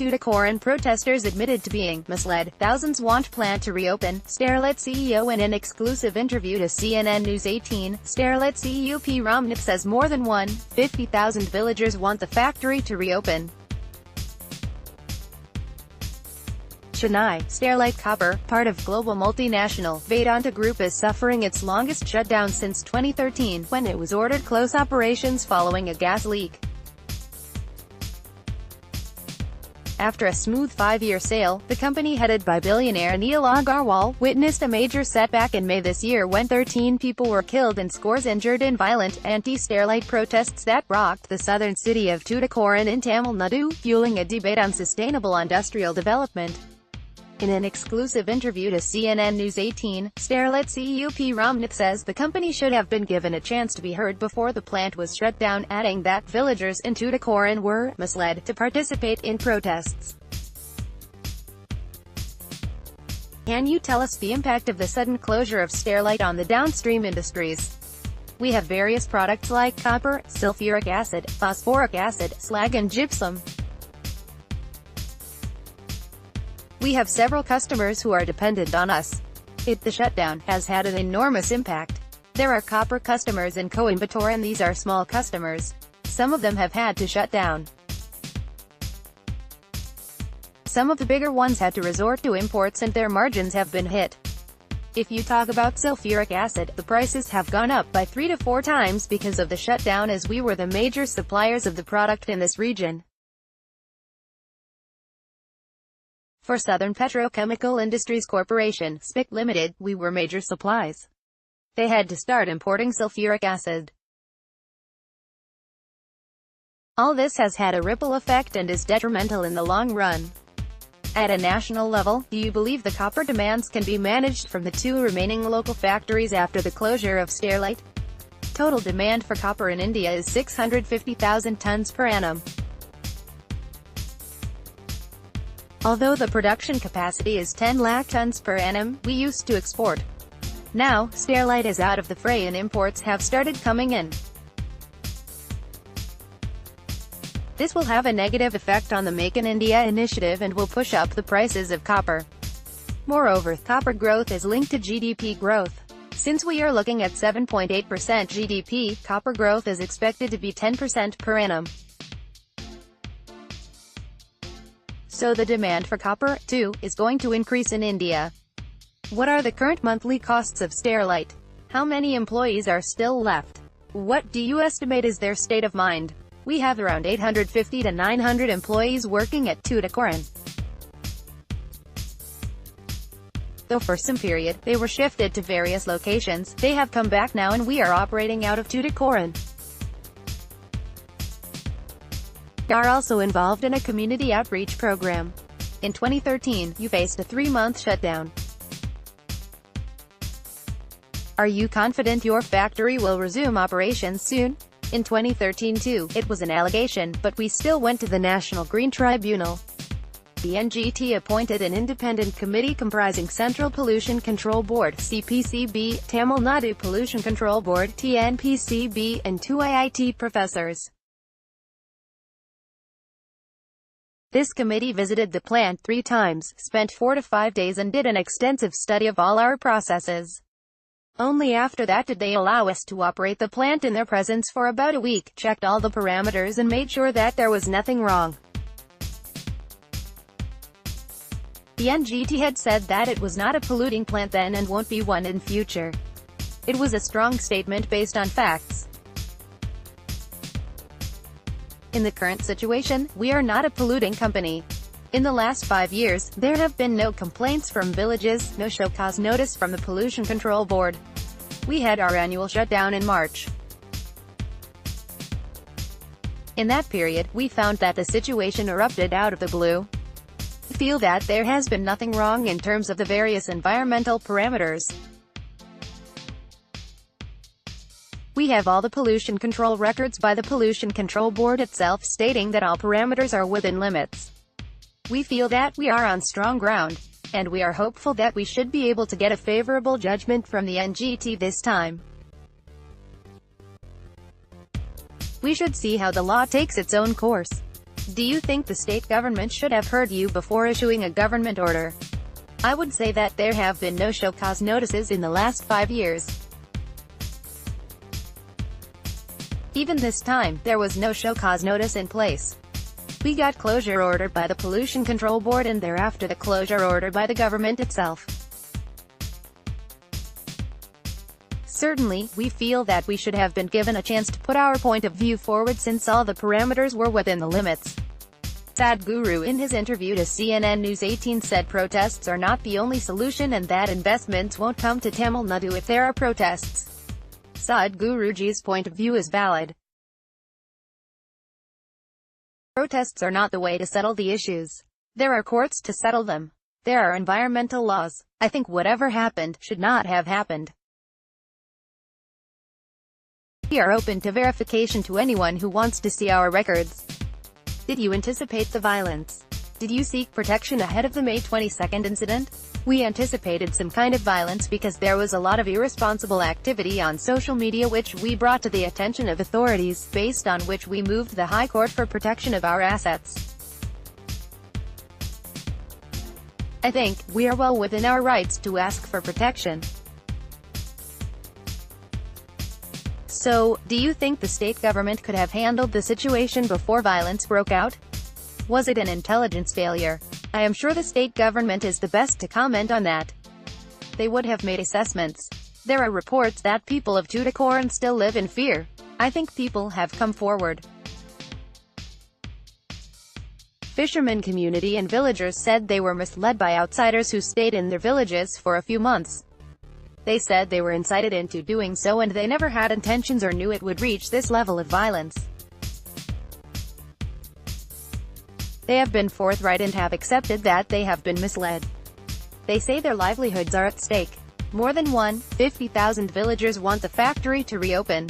Tuticorin protesters admitted to being misled. Thousands want plant to reopen. Sterlite CEO in an exclusive interview to CNN News 18, Sterlite CEO P. Ramnath says more than 150,000 villagers want the factory to reopen. Chennai, Sterlite Copper, part of global multinational Vedanta Group, is suffering its longest shutdown since 2013, when it was ordered close operations following a gas leak. After a smooth 5-year sail, the company headed by billionaire Neil Agarwal witnessed a major setback in May this year when 13 people were killed and scores injured in violent, anti-Sterlite protests that rocked the southern city of Tuticorin in Tamil Nadu, fueling a debate on sustainable industrial development. In an exclusive interview to CNN News 18, Sterlite CEO P. Ramnath says the company should have been given a chance to be heard before the plant was shut down, adding that villagers in Tuticorin were misled to participate in protests. Can you tell us the impact of the sudden closure of Sterlite on the downstream industries? We have various products like copper, sulfuric acid, phosphoric acid, slag and gypsum. We have several customers who are dependent on us. The shutdown has had an enormous impact. There are copper customers in Coimbatore and these are small customers. Some of them have had to shut down. Some of the bigger ones had to resort to imports and their margins have been hit. If you talk about sulfuric acid, the prices have gone up by 3 to 4 times because of the shutdown, as we were the major suppliers of the product in this region. For Southern Petrochemical Industries Corporation, SPIC Limited, we were major supplies. They had to start importing sulfuric acid. All this has had a ripple effect and is detrimental in the long run. At a national level, do you believe the copper demands can be managed from the 2 remaining local factories after the closure of Sterlite? Total demand for copper in India is 650,000 tons per annum. Although the production capacity is 10 lakh tons per annum, we used to export. Now, Sterlite is out of the fray and imports have started coming in. This will have a negative effect on the Make in India initiative and will push up the prices of copper. Moreover, copper growth is linked to GDP growth. Since we are looking at 7.8% GDP, copper growth is expected to be 10% per annum. So the demand for copper, too, is going to increase in India. What are the current monthly costs of Sterlite? How many employees are still left? What do you estimate is their state of mind? We have around 850 to 900 employees working at Tuticorin. Though for some period, they were shifted to various locations, they have come back now and we are operating out of Tuticorin. We are also involved in a community outreach program. In 2013, you faced a 3-month shutdown. Are you confident your factory will resume operations soon? In 2013 too, it was an allegation, but we still went to the National Green Tribunal. The NGT appointed an independent committee comprising Central Pollution Control Board (CPCB), Tamil Nadu Pollution Control Board (TNPCB), and 2 IIT professors. This committee visited the plant 3 times, spent 4 to 5 days and did an extensive study of all our processes. Only after that did they allow us to operate the plant in their presence for about a week, checked all the parameters and made sure that there was nothing wrong. The NGT had said that it was not a polluting plant then and won't be one in future. It was a strong statement based on facts. In the current situation, we are not a polluting company. In the last 5 years, there have been no complaints from villages, no show cause notice from the Pollution Control Board. We had our annual shutdown in March. In that period, we found that the situation erupted out of the blue. We feel that there has been nothing wrong in terms of the various environmental parameters. We have all the pollution control records by the Pollution Control Board itself stating that all parameters are within limits. We feel that we are on strong ground, and we are hopeful that we should be able to get a favorable judgment from the NGT this time. We should see how the law takes its own course. Do you think the state government should have heard you before issuing a government order? I would say that there have been no show cause notices in the last 5 years. Even this time, there was no show cause notice in place. We got closure order by the Pollution Control Board and thereafter the closure order by the government itself. Certainly, we feel that we should have been given a chance to put our point of view forward since all the parameters were within the limits. Sadhguru in his interview to CNN News 18 said protests are not the only solution and that investments won't come to Tamil Nadu if there are protests. Sadhguruji's point of view is valid. Protests are not the way to settle the issues. There are courts to settle them. There are environmental laws. I think whatever happened should not have happened. We are open to verification to anyone who wants to see our records. Did you anticipate the violence? Did you seek protection ahead of the May 22nd incident? We anticipated some kind of violence because there was a lot of irresponsible activity on social media which we brought to the attention of authorities, based on which we moved the High Court for protection of our assets. I think we are well within our rights to ask for protection. So, do you think the state government could have handled the situation before violence broke out? Was it an intelligence failure? I am sure the state government is the best to comment on that. They would have made assessments. There are reports that people of Tuticorin still live in fear. I think people have come forward. Fishermen community and villagers said they were misled by outsiders who stayed in their villages for a few months. They said they were incited into doing so and they never had intentions or knew it would reach this level of violence. They have been forthright and have accepted that they have been misled. They say their livelihoods are at stake. More than 150,000 villagers want the factory to reopen.